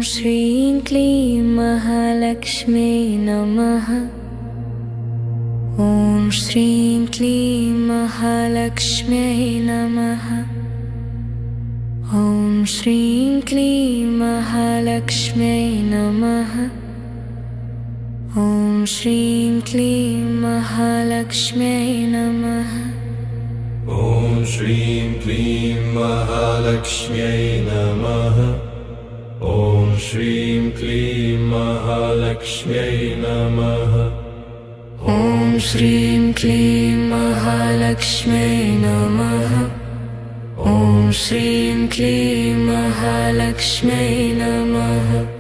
श्रीं क्लीं महालक्ष्म्यै नमः। ॐ श्रीं क्लीं महालक्ष्म्यै नमः। ॐ श्रीं क्लीं महालक्ष्म्यै नमः। ॐ श्रीं क्लीं महालक्ष्म्यै नमः। ॐ श्रीं क्लीं महालक्ष्म्यै नमः। ॐ श्रीं क्लीं महालक्ष्म्यै नमः। ॐ श्रीं क्लीं महालक्ष्म्यै नमः। ॐ श्रीं क्लीं महालक्ष्म्यै नमः।